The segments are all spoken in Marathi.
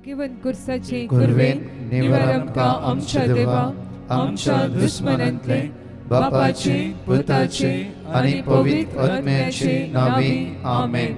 भाग्यवन कुर्साचे कुर्वेन निवार आमकां आमच्या देवा आमच्या दुश्मनांतले बापाचे पुताचे आनी पवित्र आत्म्याचे नावी आमेन.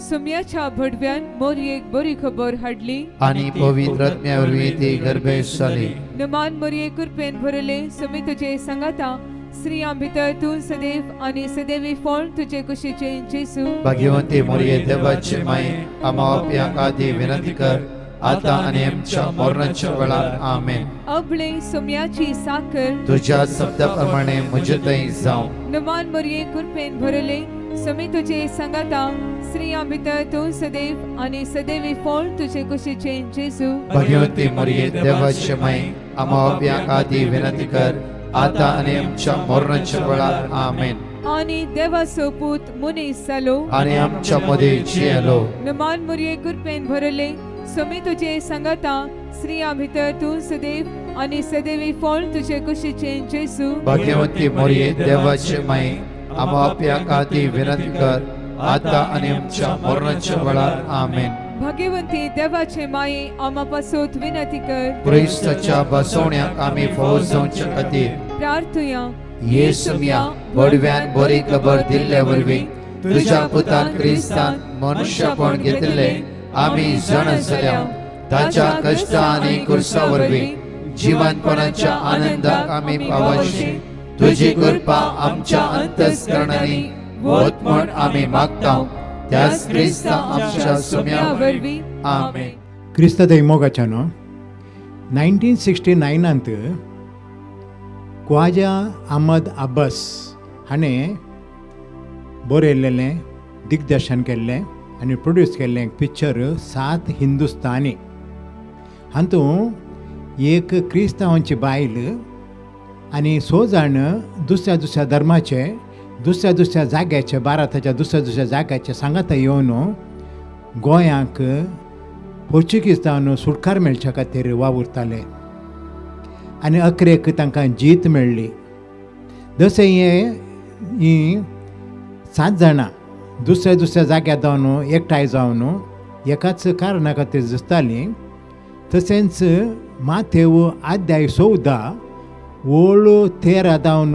सुम्याच्या भडव्यान मोरयेक बरी खबर हाडली आनी पवित्र आत्म्या वरवीं ती गर्भेश जाली. नमान मोरये कृपेन भरले सुमी तुजे संगाता स्त्रियां भितर तूं सदैव आनी सदैवी फळ तुजे कुशीचे जेसू. भाग्यवंती मोरये देवाचे माये आम्हा पाप्यांक आदी विनंती कर आता आनी आमच्या मरणाच्या वेळार आमेन. अबळे सुम्याची साकर तुझ्या शब्दाप्रमाणे म्हजे थंय जावं. नमान मोरये कृपेन भरले सुमी तुजे संगाता स्त्रियां भितर तूं सदैव आनी सदैवी फळ तुजे कुशीचे जेसू. भाग्यवंती मोरये देवाचे माये आम्हा पाप्यांक आदी विनंती कर आता आनी आमच्या मरणाच्या वेळार आमेन. आनी देवाचो पूत मनीस जालो आनी आमच्या मदीं जियेलो. नमान मोरये कृपेन भरले सुमी तुजे संगाता स्त्रियां भितर तूं सदैव आनी सदैवी फळ तुजे कुशीचे जेसू. भाग्यवंती मोरये देवाचे माये आम्हा पाप्यांक आदी विनंती कर आता आनी आमच्या मरणाच्या वेळार आमेन. भाग्यवंती देवाचे माये आम्हा पासोत विनंती कर. क्रिस्ताच्या बसवण्याक आमी फावो जावचे खातीर प्रार्थुया. येसुम्या बडव्यान बरी खबर दिल्ले वरवीं तुझ्या पुतान क्रिस्तान मनुष्यपण घेतिल्ले आमी जाण जाल्या. ताच्या कश्टा आनी कुर्सा वरवीं जिवंतपणाच्या आनंदाक आमी पावशी तुजी कृपा आमच्या अंतस्करणांनी वत म्हण आमी मागता. त्याच क्रिस्ता आमच्या सुम्या वरवीं आमेन. क्रिस्त दैमोगाच्यानो 1969 ख्वाजा अहमद अब्बास हाणें बरयल्लें दिग्दर्शन केल्लें आनी प्रोड्यूस केल्लें एक पिक्चर 7 हिंदुस्तानी. हातूंत एक क्रिस्तांवांची बायल आनी 6 जाण दुसऱ्या दुसऱ्या धर्माचे दुसऱ्या दुसऱ्या जाग्याचे भारताच्या दुसऱ्या दुसऱ्या जाग्याचे सांगाता येवन गोंयांक पोर्चुगीज जावन सुटकार मेळच्या खातीर वावुरताले आनी अखेरेक तांकां जीत मेळ्ळी. जशें ही 7 जाणां दुसऱ्या दुसऱ्या जाग्यार जावन एकठांय जावन एकाच कारणा खातीर झुजतालीं, तशेंच माथेव अध्याय 14 ओळ 13 जावन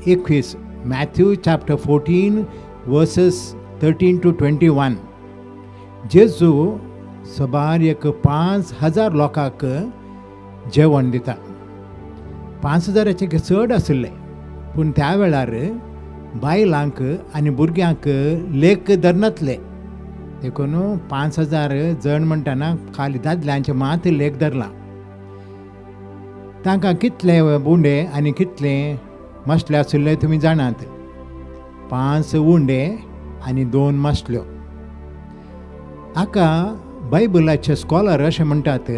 21 मॅथ्यू चॅप्टर 14 वर्सेस 13 to 21 जेजू सबार एक 5,000 लोकांक जेवण दिता. 5,000चे चड आसले पूण त्या वेळार बायलांक आनी भुरग्यांक लेख धरनातले. देखून 5,000 जण म्हणटाना खाली दादल्यांचे मात लेख धरला. तांकां कितले बुंडे आनी कितले मसले आशिल्ले तुमी जाणात. 5 उंडे आनी 2 मसल्यो. हाका बायबलाचे स्कॉलर अशें म्हणटात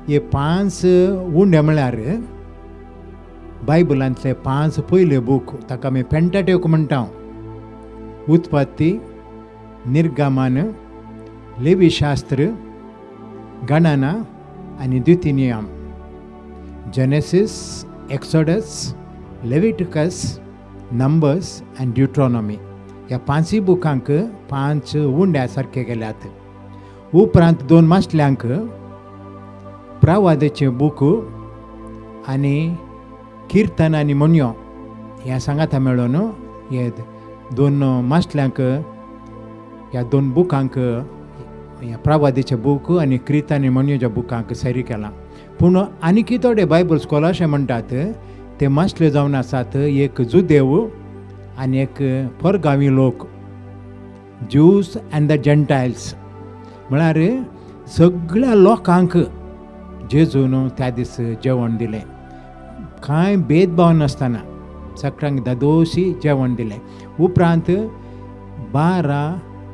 हे 5 उंडे म्हळ्यार बायबलांतले 5 पयले बूक, ताका आमी पेंटाट्यूक म्हणटा. उत्पत्ती, निर्गमन, लेवी शास्त्र, गणना आनी द्वितीनियम. जेनेसिस, एक्सोडस, लेविटिकस, नंबर्स आनी ड्युट्रॉनॉमी ह्या 5 बुकांक 5 उंड्या सारके केल्यात. उपरांत 2 मसल्यांक प्रवादेचे बूक आनी किर्तन आनी मोन्यो ह्या सांगाता मेळून हे 2 मसल्यांक ह्या 2 बुकांक प्रवादेचे बूक आनी किर्तन आनी मोन्योच्या बुकांक सरी केलां. पूण आनी थोडे बायबल स्कॉलर अशें म्हणटात ते मसले जावन आसात एक जुदेव आनी एक परगांवी लोक, ज्यूस अँड द जेंटायल्स. म्हळ्यार सगळ्या लोकांक जेजून त्या दीस जेवण दिलें. कांय भेदभाव नासतना सगळ्यांक दादोशी जेवण दिलें. उपरांत 12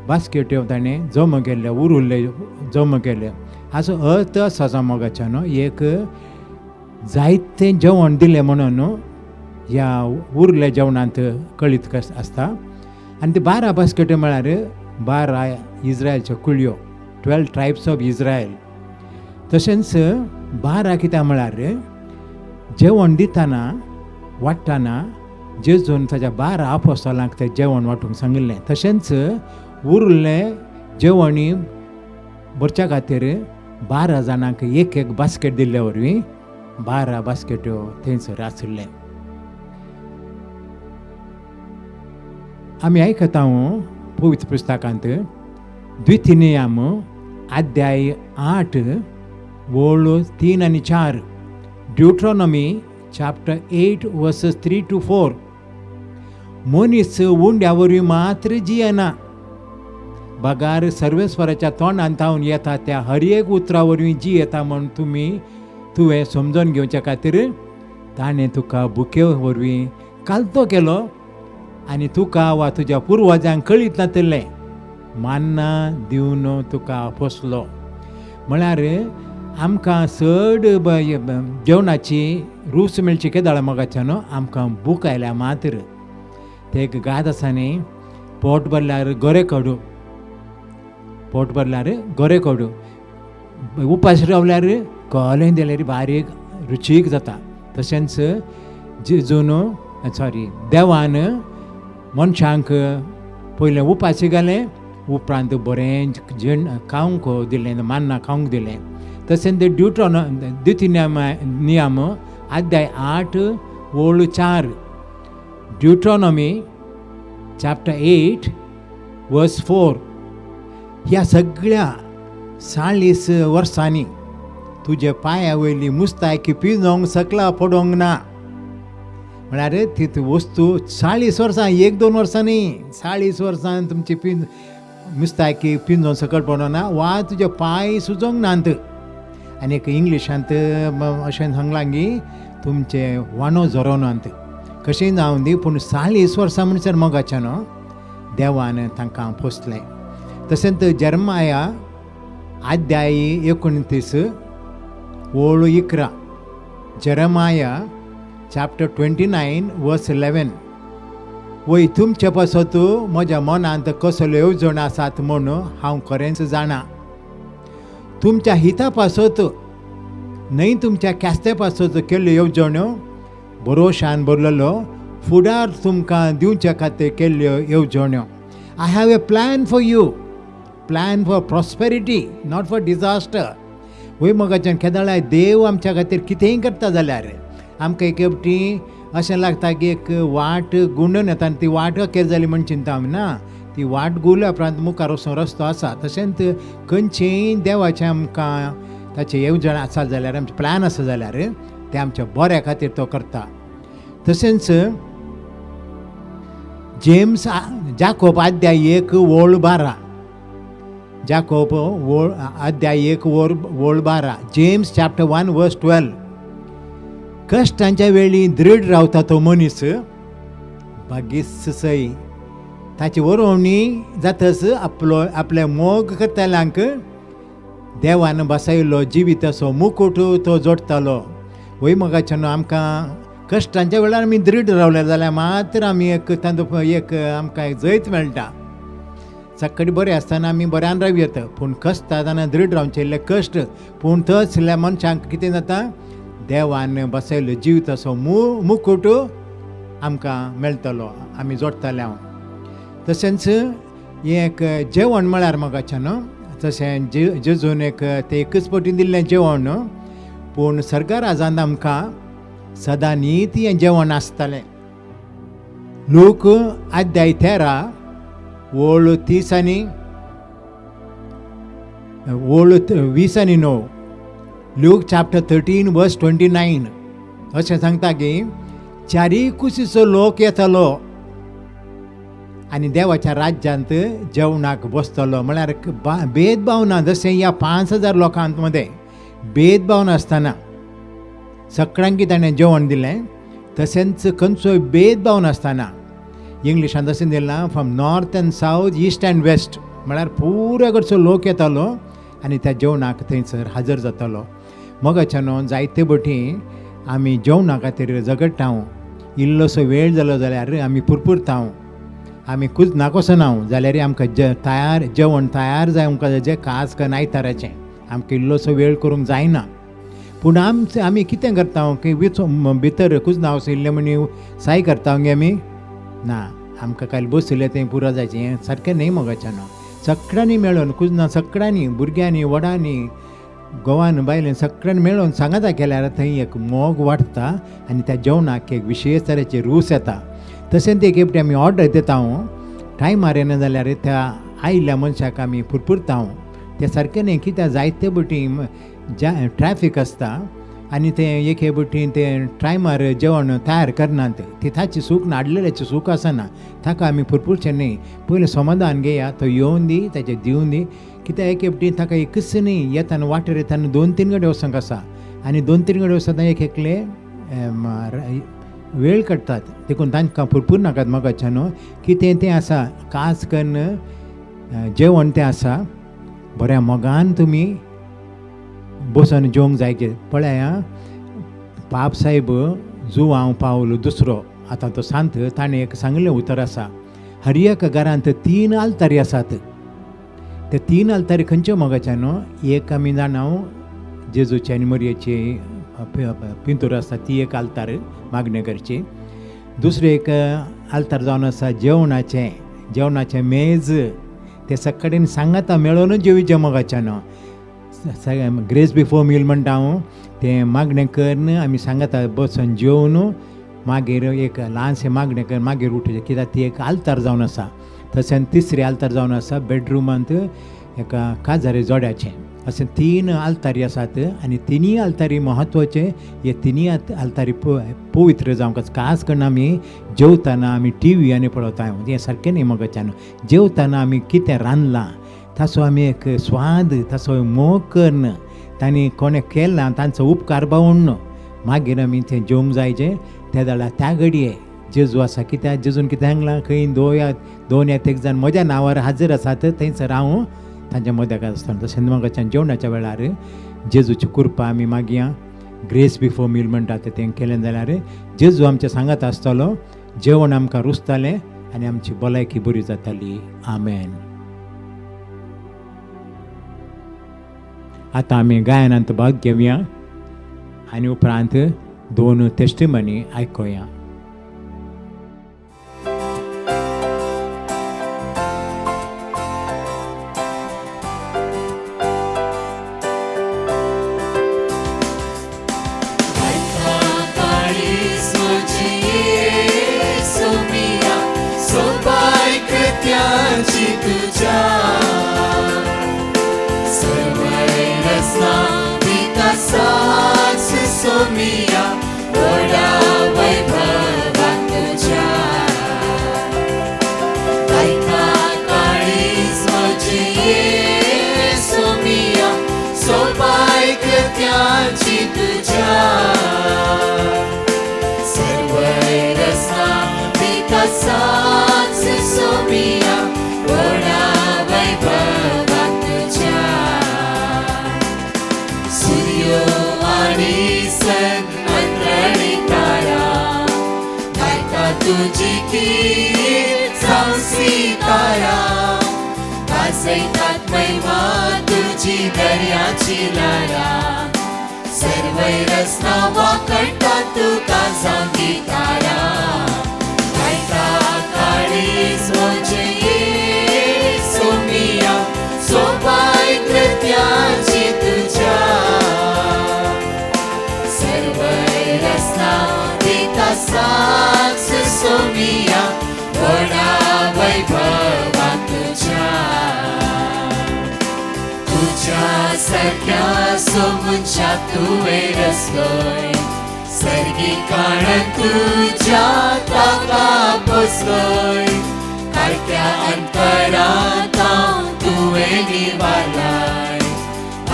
बास्केट्यो ताणें जमा केल्ले, उरिल्ले जमा केले. हाचो अर्थ असा मोगाच्यानो एक जायतें जेवण दिलें म्हणून ह्या उरल्या जेवणांत कळीत आसता. आनी ते 12 बास्केट्यो म्हळ्यार 12 इज्रायलच्यो कुळयो, 12 ट्रायब्स ऑफ इज्रायल. तशेंच 12 कित्याक म्हळ्यार जेवण दितना वाडटाना जेजून ताच्या 12 आपोस्तलांक तें जेवण वांटूंक सांगिल्लें. तशेंच उरलें जेवणी भरच्या खातीर 12 जाणांक एक एक बास्केट दिल्ले वरवीं 12 बास्केट्यो थंयसर आशिल्ले. आमी आयकता पवित्र पुस्तकांत द्वितीनियम अध्याय 8 ओळ 3 आनी 4, ड्युट्रॉनॉमी चॅप्टर 8 वर्सेस 3 to 4. मनीस उंड्या वरवीं मात्र जियेना, बगार सर्वेस्वराच्या तोंडांत थावन येता त्या हर एक उतरा वरवीं जियेता म्हूण तुवें समजून घेवच्या खातीर ताणें तुका बुके वरवीं कालतो केलो आनी तुका वा तुज्या पुर्वजांक कळीत नातलें मान्ना दिवन तुका पोसलो. म्हळ्यार आमकां चड जेवणाची रूच मेळची केदाळ मोगाच्यान आमकां भूक आयल्या मात्र. ते एक गाद आसा न्ही, पोट भरल्यार गोरे काडू, पोट भरल्यार गोरे काडू, उपास रावल्यार कोलें दिल्यार बारीक रुचीक जाता. तशेंच जेजून देवान मनशांक पयलें उपाशी घालें, उपरांत बरें खावंक दिलें, मान्ना खावंक दिलें. तशेंच द्वितीनियम अध्याय 8 ओळ 4, ड्युट्रॉनॉमी चॅप्टर 8 वर्स 4. ह्या सगळ्या 40 वर्सांनी तुजे पांया वयली मुस्तायकी पिंजोंक सकला पडोंक ना. म्हळ्यार ती वस्तू 40 वर्सां, 1-2 वर्सां न्ही, 40 वर्सां तुमची मुस्तायकी पिंजोवन सकल पडोना वा तुजे पांय सुजोंक नात. आनी एक इंग्लिशांत अशें सांगलां की तुमचे वानो झरोनांत. कशें जावं दी, पूण 40 वर्सां म्हणसर मोगाच्यान देवान तांकां पोसलें. तशेंच जर्माया अध्याय 29 ओळ 11, जरमाया चॅप्टर 29 वर्स 11. वय तुमचे पासत म्हज्या मनांत कसल्यो येवजण आसात म्हूण हांव खरेंच जाणा. तुमच्या हिता पासत न्हय तुमच्या क्यास्ते पासत केल्ल्यो येवजण्यो भरोशान भरलेलो फुडार तुमकां दिवचे खातीर केल्ल्यो येवजण्यो. I have a plan for you, plan for prosperity, not for disaster. वय मोगाच्यान केदाळा देव आमच्या खातीर कितेंय करता जाल्यार आमकां एक फावटी अशें लागता की एक वाट गुंडून येता आनी ती वाट अखेर जाली म्हण चिंता आमी ना. ती वाट गुल्या उपरांत मुखार वचूंक रस्तो आसा. तशेंच खंयचेंय देवाचें आमकां ताचें येवजण आसा जाल्यार, आमचें प्लॅन आसा जाल्यार तें आमच्या बऱ्या खातीर तो करता. तशेंच जाकोब अध्याय 1 ओळ 12, जाकोब अध्याय 1 ओळ 12, जेम्स चॅप्टर 1 वर्स 12. कश्टांच्या वेळी दृढ रावता तो मनीस बागीस सई. ताची वरोवणी जातच आपले मोग करतल्यांक देवान बसयलो जिविताचो मुकुट तो जोडटालो. वय मोगाच्यान आमकां कश्टांच्या वेळार आमी दृढ रावले जाल्यार मात्र आमी आमकां एक जैत मेळटा. सकाळी बरें आसतना आमी बऱ्यान रावी येता, पूण कश्टा तेन्ना दृढ रावचेले कश्ट. पूण तसल्या मनशांक कितें जाता, देवान बसयलो जिविताचो मुकुट आमकां मेळटलो, आमी जोडटले. हांव तशेंच एक जेवण म्हळ्यार मोगाच्यान तशें जेजून तें एकच पटी दिल्लें जेवण, पूण सर्ग राजांत आमकां सदां न्हीद हें जेवण आसतालें. लूक अध्याय 13 ओळ 30 आनी ओळ 20 आनी 9, लूक चॅप्टर 13 वर्स 29 अशें सांगता की चारी कुशीचो लोक येतलो आनी देवाच्या राज्यांत जेवणाक बसतलो. म्हळ्यार भेदभाव ना. जशें ह्या 5000 लोकांत मदें भेदभाव नासतना सगळ्यांक ताणें जेवण दिलें, तशेंच खंयचोय भेदभाव नासतना इंग्लिशांत तशें दिलां from north and south, east and west. म्हळ्यार पुराय कडचो लोक येतालो आनी त्या जेवणाक थंयसर हजर जातालो. मोगाच्यान जायते बटी आमी जेवणा खातीर झगडटा. इल्लोसो वेळ जालो जाल्यार आमी पुरपुरता. आमी खूज नाकोसो ना जाल्यार आमकां जेवण तयार जाय. आमकां जें खास करून आयताराचें आमकां इल्लोसो वेळ करूंक जायना. पूण आमी कितें करता की भितर कुजनां वसयल्लें म्हण साय करता गे आमी ना. आमकां काल बसयलें तें पुरो जायचें सारकें न्हय मोगाच्यान. सगळ्यांनी मेळून कुजनां सगळ्यांनी, भुरग्यांनी व्हडांनी गोवान बायलेन सगळ्यान मेळून सांगाता केल्यार थंय एक मोग वाडटा आनी त्या जेवणाक एक विशेश तरेचे रूच येता. तशेंच एक हेपटी आमी ऑर्डर दिता टायमार येना जाल्यार त्या आयिल्ल्या मनशाक आमी पुरपुरता. ते सारकें न्ही की त्या जायते बटी ट्रॅफीक आसता आनी ते एक हे बटीन ते टायमार जेवण तयार करनात. ती ताची सूख नाडलेल्याची सूख आसना. ताका आमी पुरपुरचें न्ही. पयलीं समाधान घेया, तो येवन दी, ताचे दिवन दी. कित्याक एक हेपटी ताका एकच न्ही, येताना वाटेर येताना 2-3 गडे वचूंक आसा आनी 2-3 गडे वचतना एक एकले वेळ काडटात. देखून तांकां पुरपूर नाकात मोगाच्यान कितें तें आसा खास करून जेवण तें आसा बऱ्या मोगान तुमी बसून जेवंक जायचे. पळया पाप साहेब जो हांव पावलो दुसरो आतां तो सांत ताणें एक सांगलें उतर आसा. हर एक घरांत 3 आलतारी आसात. ते 3 आलतारी खंयच्यो मोगाच्यान एक आमी जाणा जेजूची आनी मरयेची पिंतूर आसा ती एक आलतार मागणेकरची. दुसरें एक आलतार जावन आसा जेवणाचें मेज. ते सकाळीं सांगाता मेळोनूच जेवीचें मोगाच्यान. ग्रेस बिफोर मील म्हणटा हांव तें मागणें करन आमी सांगाता बसून जेवन मागीर एक ल्हानशें मागणें कर मागीर उठचें. कित्याक ती एक आलतार जावन आसा. तशें तिसरें आलतार जावन आसा बेडरुमांत एका काजारे जोड्याचें. अशें 3 आलतारी आसात आनी तिनी आलतारी म्हत्वाचे. हे तिनी आलतारी पवित्र जावंक खास करून आमी जेवताना आमी TV आनी पळोवता. हें सारकें न्ही मोगाच्यान. जेवताना आमी कितें रांदलां ताचो आमी एक स्वाद ताचो मोग करन तांणी कोणें केलां तांचो उपकार बावडन मागीर आमी तें जेवंक जायचें. त्या जाल्यार त्या घडये जेजू आसा. कित्याक जेजून कितें सांगलां खंय 2 या 1 जाण म्हज्या नांवार हाजीर आसात थंयसर हांव तांच्या मदक आसता. तशें मोगाच्यान जेवणाच्या वेळार जेजूची कृपा आमी मागया. ग्रेस बिफोर मील म्हणटात तें केलें जाल्यार जेजू आमच्या सांगात आसतलो. जेवण आमकां रुचतालें आनी आमची भलायकी बरी जाताली. आमेन. आतां आमी गायनांत भाग घेवया आनी उपरांत 2 टेस्टिमनी आयकुया. तुझी कीर्त संसितारा वाजयतात महिमा तुझी दर्याची लारा सर्वैरस नावा कळतात तुका संगीतारा गायता काळीज मोजे सोमिया सोपाय कृत्याची तुझ्या सर्वैरस नाविता साक्ष सोमिया बडा वैभवा तुझ्या सारख्या सोमुच्या तुवे रसलोय सर्गी काण तुझ्या ताका पोसलोय काळक्या अंतरांत तुवे निवालाय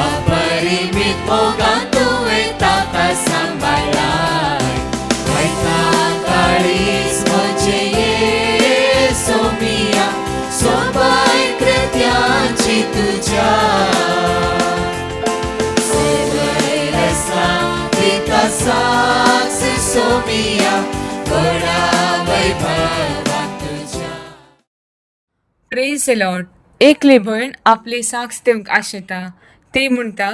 अपरिमित मोगान तुवे ताका सांबाळलाय वैता काळीज म्हजे सोमिया सोबाय कृत्याची तुझ्या साक्ष सोमिया बडा वैभवा तुझ्या. Praise the Lord. एकले भयण आपली साक्ष दिवंक आशेता. ती म्हणटा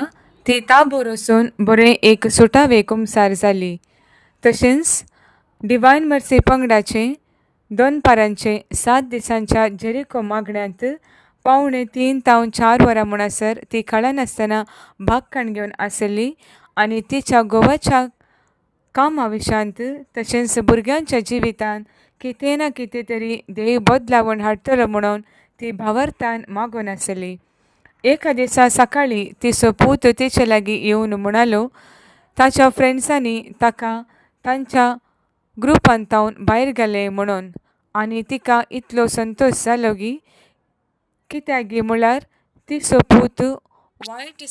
ती ता बरोसून बरें एक सुटावे कुमसार जाली. तशेंच डिवायन मर्सी पंगडाचे 2 पारांचे 7 दिसांच्या जेरिको मागण्यांत 3 तावन 4 वरां म्हणसर ती कळा नासतना भागखण घेवन आसली आनी तिच्या गोवाच्या कामा विशांत तशेंच भुरग्यांच्या जिवितान कितें ना कितें तरी देव बदलावण हाडटलो म्हणून ती भावार्थान मागून आसली. एका दिसा सकाळी तिचो पूत तिचे लागीं येवन म्हणालो ताच्या फ्रेंड्सांनी ताका तांच्या ग्रुपान तावन भायर गेले म्हणून. आनी तिका इतलो संतोश जालो कित्याक म्हळ्यार तिचो पूत वायट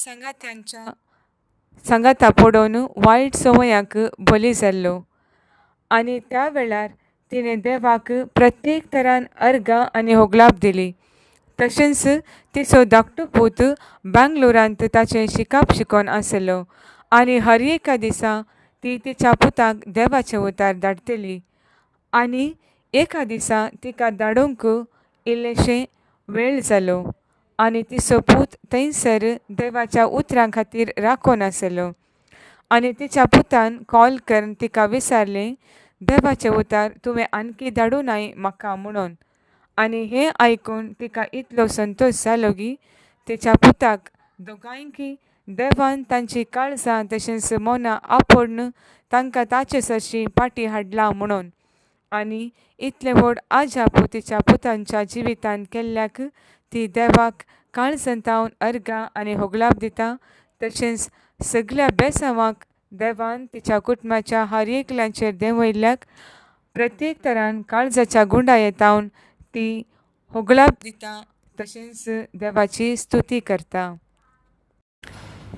सांगाता पडोवन वायट संवयांक बली जाल्लो. आनी त्या वेळार तिणें देवाक प्रत्येक तरान अर्गां आनी होगलाप दिली. तशेंच तिचो धाकटो पूत बेंगलोरांत ताचें शिकप शिकोवन आसलो आनी हर एका दिसा ती तिच्या पुताक देवाचें उतार धाडटली. आनी एका दिसा तिका धाडूंक इल्लेशें वेळ जालो आनी तिचो पूत थंयसर देवाच्या उतरां खातीर राखून आसलो. आनी तिच्या पुतान कॉल करून तिका विचारलें देवाचें उतार तुवें आणकी धाडूं नाय म्हाका म्हणून. आनी हें आयकून तिका इतलो संतोश जालो तिच्या पुताक दोगांयकी देवान तांची काळजां तशेंच मनां आपण तांकां ताचे सरशी पाटी हाडला म्हणून. आनी इतलें व्हड आजाप तिच्या पुतांच्या जिवितान केल्ल्याक ती देवाक काळजांतावन अर्गां आनी होगलाप दिता. तशेंच सगळ्या बेसांवाक देवान तिच्या कुटुंबाच्या हर एकल्याचेर देंवयल्ल्याक प्रत्येक तरान काळजाच्या गुंडायेतावन ती होगलाप दिता तशेंच देवाची स्तुती करता.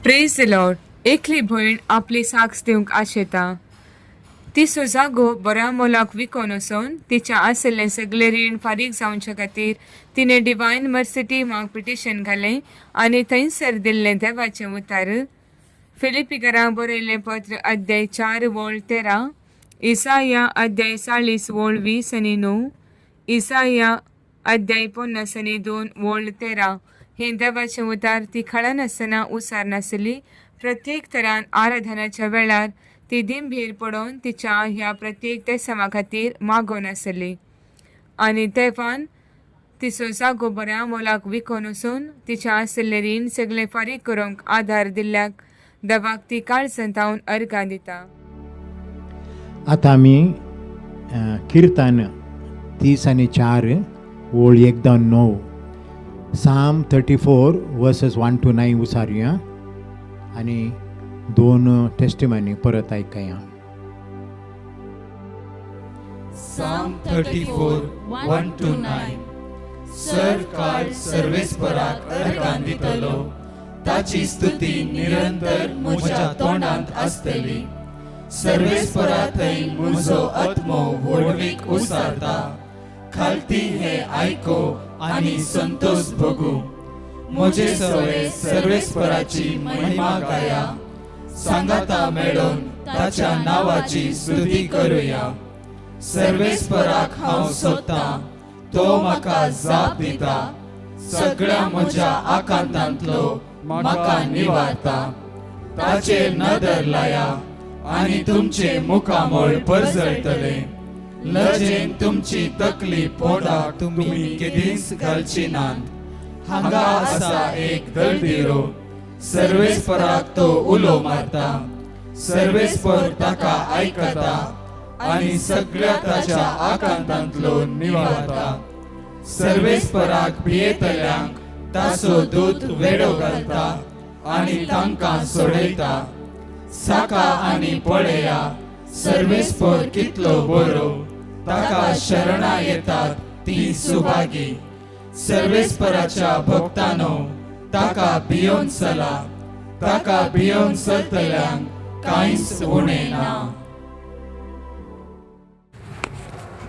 Praise the Lord. एकली भयण आपली साक्ष दिवंक आशेता. तिचो जागो बऱ्या मोलाक विकोन वचोन तिच्या आसलें सगळें रीण फारीक जावचे खातीर तिणें डिवायन मर्सिटी माग पिटिशन घालें आनी थंयसर दिल्लें देवाचें उतार. फिलिपिकारांक बरयल्लें पत्र अध्याय 4 वोळ 13, इसाया अध्याय 40 वोळ 20 आनी 9, इसाया अध्याय 50 आनी 2 वोळ 13 हें देवाचें उतार ती खळा नासतना उसार नासली. प्रत्येक तरान आराधनाच्या वेळार ती दिमभीर पडोवन तिच्या ह्या प्रत्येक देसावा खातीर मागोन आसली. आनी देवान तिचो जागो बऱ्या मोलाक विकोन वचून तिच्या आसलें रीण सगळें फारीक करूंक आदार दिल्ल्याक देवाक ती काळजांतावन अर्गां दिता. आतां आमी किर्तन 30 आनी 4 ओळ 1-9 साम 34 वर्सेस 1 to 9 उसारुया आनी 2 टेस्टिमनी परत आयकया. Psalm 34, 1 to 9. सर काळ सर्वेस्पराक अर्गां दितलो, ताची स्तुती निरंतर म्हज्या तोंडांत आसतली. सर्वेस्परा थंय म्हजो आत्मो व्हडवीक उसारता. खालती हे आयको आनी संतोष भोगू. म्हजे सगळे सर्वेस्पराची महिमा गाया. सांगाता मेळोन ताच्या नांवाची स्तुती करुया. सर्वेस्पराक हांव सोदतां, तो म्हाका जाप दिता. सगळ्या म्हज्या आकांतांतलो म्हाका निवारता. ताचेर नदर लाया आनी तुमचे मुखामोळ परजळटले. लजेन तुमची तकली पोटाक तुमी केदींच घालची नात. हांगा आसा एक दळदिरो, सर्वेस्पराक तो उलो मारता. सर्वेस्पर ताका आयकता आनी सगळ्या ताच्या आकांतांतलो निवारता. सर्वेस्पराक भियेतल्यांक ताचो दूत वेडो घालता आनी तांकां सोडयता. साका आनी पळया, सर्वेस्पर कितलो बरो. ताका शरणा येतात ती सुभागी. सर्वेस्पराच्या भक्तांनो, ताका भियोन चला. ताका भियोन चलतल्यांक कांयच उणें ना.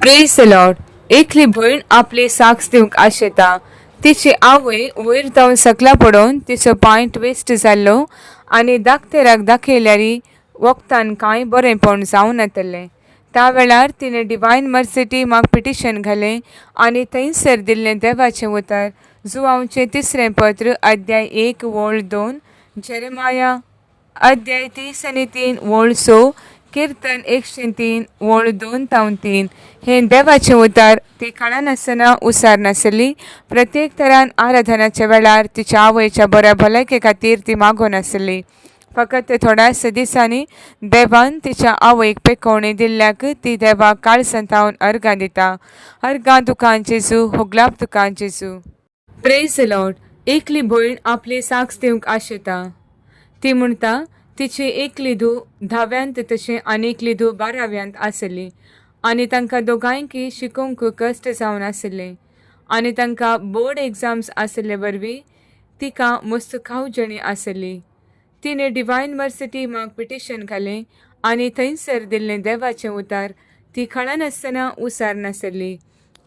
Praise the Lord. एकली भयण आपली साक्ष दिवंक आशेता. तिची आवय वयर जावन सकला पडोवन तिचो पांय ट्विस्ट जाल्लो आनी धाकटेराक दाखयल्यारी वखदान कांय बरेंपण जावं नातलें. त्या वेळार तिणें डिवायन मर्सिटी माग पिटिशन घालें आनी थंयसर दिल्लें देवाचें उतार जुआंवचें 3 पत्र अध्याय 1 वोळ 2, जेरेमाया अध्याय 30 आनी 3 वोळ 6, कीर्तन 103 वोळ 2-3 हे देवाचे उतार ती कळनासतना उसार नासली. प्रत्येक तरान आराधनाच्या वेळार तिच्या आवयच्या बऱ्या भलायके खातीर ती मागोन आसली. फकत थोड्याच दिसांनी देवान तिच्या आवयक पेकोवणी दिल्ल्याक ती देवाक काळ संतावन अर्गां दिता. अर्गां तुकां जेजू, होगलाप तुकां जेजू. Praise the Lord. एकली भयण आपली साक्ष दिवंक आशेता. ती म्हणटा तिची एक लिधू 10व्यांत तशें आनी एक लिधू 12व्यांत आसली आनी तांकां दोगांयकी शिकोवंक कश्ट जावन आसलें आनी तांकां बोर्ड एग्जाम्स आसले वरवीं तिका मस्त खावजणी आसली. तिणें डिवायन मर्सिटी माग पिटिशन घालें आनी थंयसर दिल्लें देवाचें उतार ती कळनासतना उसार नासली.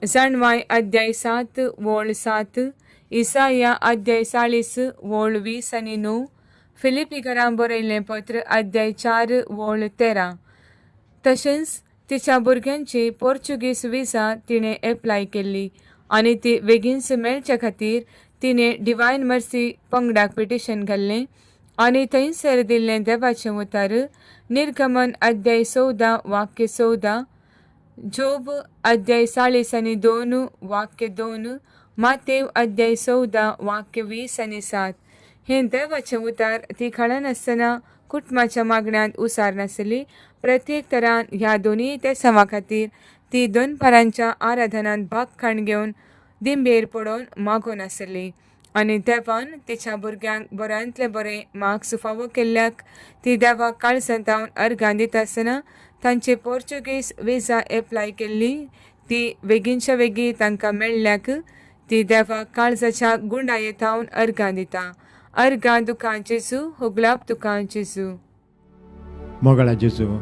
जाणवाय अध्याय 7 वोळ 7, इसाया अध्याय 40 वोळ 20 आनी 9, फिलिपिकरां बरयल्लें पत्र अध्याय 4 वोळ 13. तशेंच तिच्या भुरग्यांची पोर्चुगीज विजा तिणें एप्लाय केल्ली आनी ती बेगीनच मेळच्या खातीर तिणें डिवायन मर्सी पंगडाक पिटिशन घाल्लें आनी थंयसर दिल्लें देवाचें उतार निर्गमन अध्याय 14 वाक्य 14, जोब अध्याय 40 आनी 2 वाक्य 2, मातेव अध्याय 14 वाक्य 20 आनी 7 हे देवाचें उतार ती कळनासतना कुटुंबाच्या मागण्यांत उसार नासली. प्रत्येक तरान ह्या दोनूय तेसावा खातीर ती दनपारांच्या आराधनांत भाग घेवन दिंबेर पडोवन मागोन आसली आनी देवान तिच्या भुरग्यांक बऱ्यांतले बरें मार्क्स फावो केल्ल्याक ती देवाक काळ संतावन अर्गां दिता आसतना तांची पोर्चुगीज विजा एप्लाय केल्ली ती बेगीनच्या बेगी तांकां मेळ्ळ्याक ती देवाक काळजाच्या गुंडायेतावन अर्गां दिता. अर्गां तुकां जेजू, होगलाप तुकां जेजू. मोगळा जेजू,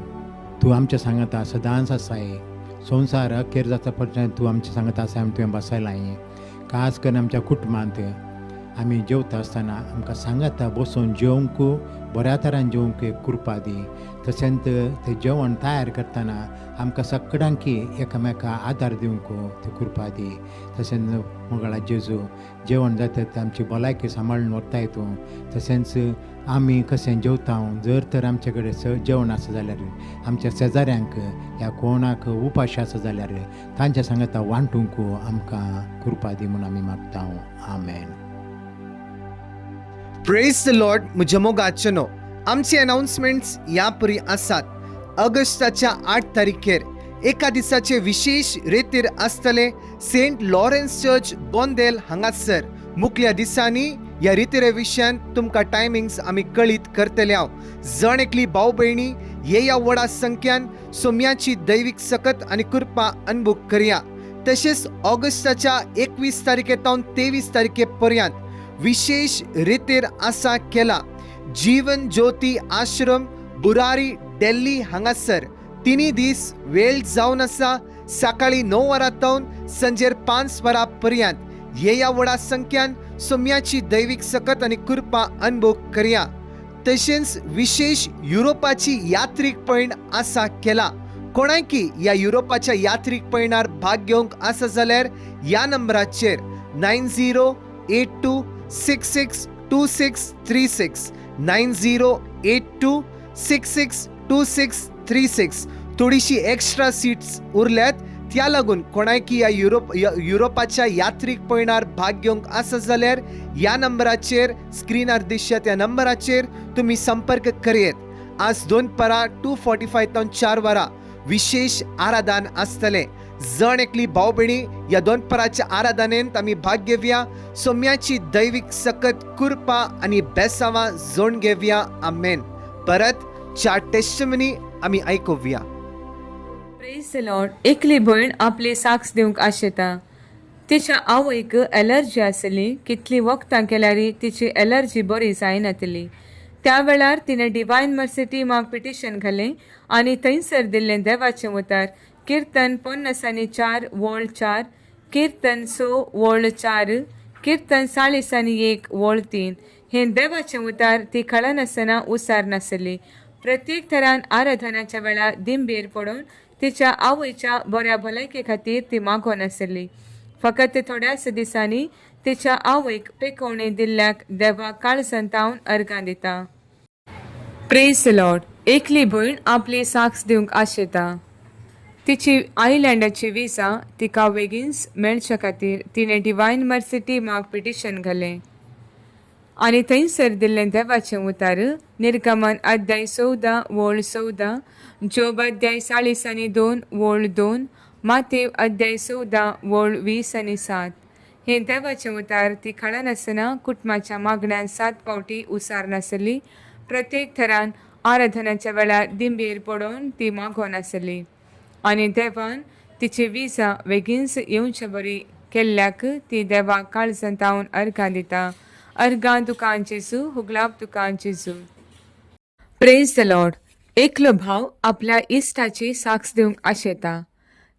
तूं आमच्या सांगाता सदांच आसाय. संवसार अखेर जाता पर्यंत तूं आमच्या सांगाता आसाय आमी तुवें बसयलाय. खास करून आमच्या कुटुंबांत आमी जेवता आसतना आमकां सांगाता बसून जेवंक बऱ्या तरान जेवंक कृपा दी. तशेंच तें जेवण तयार करतना आमकां सगळ्यांकी एकामेका आदार दिवंक ती कृपा दी. तशेंच मोगळा जेजू, जेवण जाता आमची भलायकी सांबाळून व्हरताय तूं. तशेंच आमी कशें जेवता जर तर आमचे कडेन जेवण आसा जाल्यार आमच्या शेजाऱ्यांक ह्या कोणाक उपाशी आसा जाल्यार तांच्या सांगाता वांटूंक आमकां कृपा दी म्हूण आमी मागता. आमेन. Praise the lord. म्हज्या मोगाचेनो आमचे अनाउन्समेंट्स ह्या परी आसात. ऑगस्टाच्या 8 तारखेर एका दिसाचे विशेष रेतीर आसतले सेंट लॉरेन्स चर्च बोंदेल हांगासर. मुखल्या दिसांनी ह्या रितीरे विशयान तुमकां टायमिंग्स आमी कळीत करतले. हांव जण एकली भाव भयणी ह्या व्हडा संख्यान सोम्याची दैवीक सकत आनी कृपा अनुभव करया. तशेंच ऑगस्टाच्या 21 तारखेतावन 23 तारखे पर्यंत विशेष रितीर आसा केला. जीवन ज्योती आश्रम बुरारी दिल्ली हांगासर 3 दीस वेळ जावन आसा. सकाळी 9 वरांतावन संजेर 5 वरां पर्यंत ह्या व्हडा संख्यान सोम्याची दैवीक सकत आनी कृपा अनुभव करया. तशेंच विशेष युरोपाची यात्रीक पैण आसा केला. कोणायकी ह्या युरोपाच्या यात्रीक पैणार भाग घेवंक आसा जाल्यार ह्या नंबराचेर 9082662636 9082662636. थोडीशी एक्स्ट्रा सीट्स उरल्यात त्या लागून कोणायकी ह्या युरोपाच्या यात्रीक पैणार भाग घेवंक आसा जाल्यार ह्या नंबराचेर स्क्रीनार दिसच्या त्या नंबराचेर तुमी संपर्क करेत. आज दनपारां 2:45 ते 4 वरां विशेष आराधन आसतले. जण एकली भाव भयणी ह्या दनपाराच्या आराधनेंत आमी भाग घेवया. सोम्याची दैवीक सकत कृपा आनी बेसावां जोड घेवया. आमेन. परत 4 टेस्टिमनी आमी आयकुया. Praise the Lord. एकली भयण आपली साक्ष दिवंक आशेता. तिच्या आवयक एलर्जी आसली. कितली वखदां केल्यार तिची एलर्जी बरी जायनातली. त्या वेळार तिणें डिवायन मर्सिटी माग पिटिशन घालें आनी थंयसर दिल्लें देवाचें उतार कीर्तन 50:4 वोळ 4, कीर्तन 6 वोळ 4, कीर्तन 40:1 वोळ 3 हे देवाचें उतार ती कळनासतना उसार नासली. प्रत्येक तरान आराधनाच्या वेळार दिंबेर पडोवन तिच्या आवयच्या बऱ्या भलायके खातीर ती मागोन आसली. फकत थोड्याच दिसांनी तिच्या आवयक पेकोवणी दिल्ल्याक देवाक काळ संतावन अर्गां दिता. Praise the Lord. एकली भयण आपली साक्ष दिवंक आशेता. तिची आयलँडाची विजा तिका बेगीनच मेळच्या खातीर तिणें डिवायन मर्सी माग पिटिशन घालें आनी थंयसर दिल्लें देवाचें उतार निर्गमन अध्याय 14 वोळ 14, जोब अध्याय 40 आनी 2 वोळ 2, मातेव अध्याय 14 वोळ 20 आनी 7. हे देवाचें उतार ती खळनासतना कुटुंबाच्या मागण्यान 7 फावटी उसार नासली. प्रत्येक थरान आराधनाच्या वेळार दिंबेर पडोवन ती मागोन आसली आनी देवान तिची विजा बेगीनच येवचे बरी केल्ल्याक ती देवाक काळजांतावन अर्घां दिता. अर्घां तुका जेजू, हुगलाब तुका जेजू. Praise the Lord. एकलो भाव आपल्या इश्टाची साक्ष दिवंक आशेता.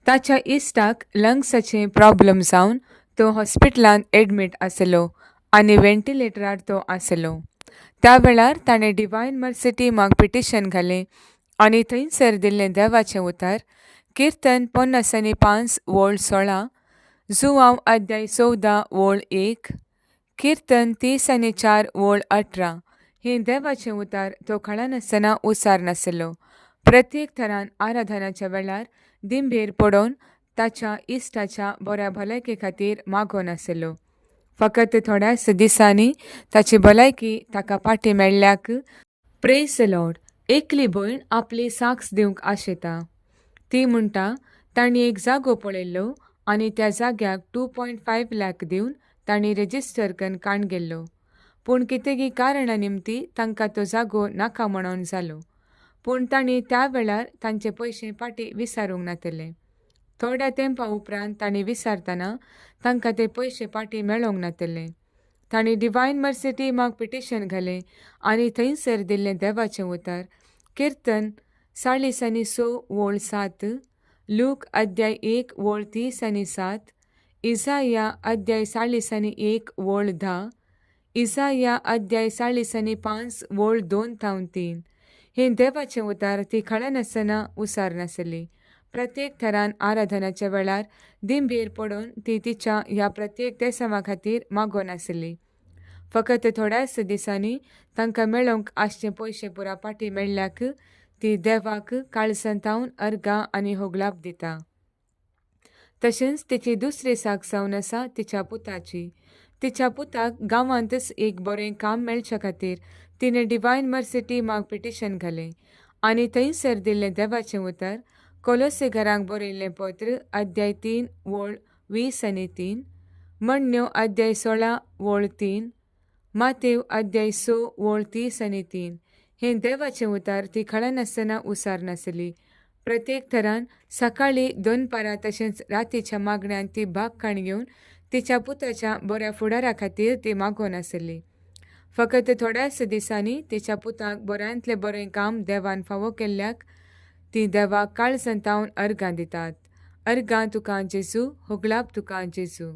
ताच्या इश्टाक लंग्साचे प्रॉब्लेम जावन तो हॉस्पिटलांत एडमीट आसलो आनी व्हेंटिलेटरार तो आसलो. त्या वेळार ताणें डिवायन मर्सी माग पिटिशन घालें आनी थंयसर दिल्लें देवाचें उतार कीर्तन 50:5 वोळ 16, जुआंव अध्याय 14 वोळ 1, कीर्तन 30:4 वोळ 18. हे देवाचें उतार तो खळनासतना उसार नासलो. प्रत्येक थरान आराधनाच्या वेळार दिंबेर पडोवन ताच्या इश्टाच्या बऱ्या भलायके खातीर मागोन आसलो. फकत थोड्याच दिसांनी ताची भलायकी ताका फाटीं मेळ्ळ्याक. Praise the Lord. एकली भयण आपली साक्ष दिवंक आशेता. ती म्हणटा तांणी एक जागो पळयल्लो आनी त्या जाग्याक 2.5 लाख दिवन तांणी रेजिस्टर करून काण गेल्लो. पूण कितेंगी कारणां निमती तांकां तो जागो नाका म्हणून जालो. पूण तांणी त्या वेळार तांचे पयशे फाटीं विचारूंक नातले. थोड्या तेंपा उपरांत तांणी विचारतना तांकां ते पयशे फाटीं मेळोंक नातले. तांणी डिवायन मर्सी माग पिटिशन घालें आनी थंयसर दिल्लें देवाचें उतार कीर्तन 40:6 वोळ 7, लूक अध्याय 1 वोळ 30 आनी 7, इसाया अध्याय 40:1 वोळ 10, इसाया अध्याय 40:5 वोळ 2-3. हे देवाचें उतार ती खळनासतना उसार नासली. प्रत्येक थरान आराधनाच्या वेळार दिंबेर पडोवन ती तिच्या ह्या प्रत्येक देसावा खातीर मागोन आसली. फकत थोड्याच दिसांनी तांकां मेळोंक आसचे पयशे पुरा फाटीं मेळ्ळ्याक ती देवाक काळजांतावन अर्घां आनी होगलाब दिता. तशेंच तिची दुसरी साक्ष जावन आसा तिच्या पुताची. तिच्या पुताक गांवांतच एक बरें काम मेळच्या खातीर तिणें डिवायन मर्सी माग पिटिशन घालें आनी थंयसर दिल्लें देवाचें उतार कोलोसे घरांक बरयल्लें पत्र अध्याय 3 वोळ 20 आनी 3, मण्यो अध्याय 16 वोळ 3, मातेव अध्याय 6 वोळ 30 आनी 3. हे देवाचें उतार ती खळनासतना उसार नासली. प्रत्येक थरान सकाळीं 2 पारां तशेंच रातीच्या मागण्यान ती भाग घेवन तिच्या पुताच्या बऱ्या फुडारा खातीर ती मागोन आसली. फकत थोड्याच दिसांनी तिच्या पुताक बऱ्यांतलें बरें काम देवान फावो केल्ल्याक ती देवाक काळजांतावन अर्घां दितात. अर्घां तुका जेजू, होगलाब तुका जेजू.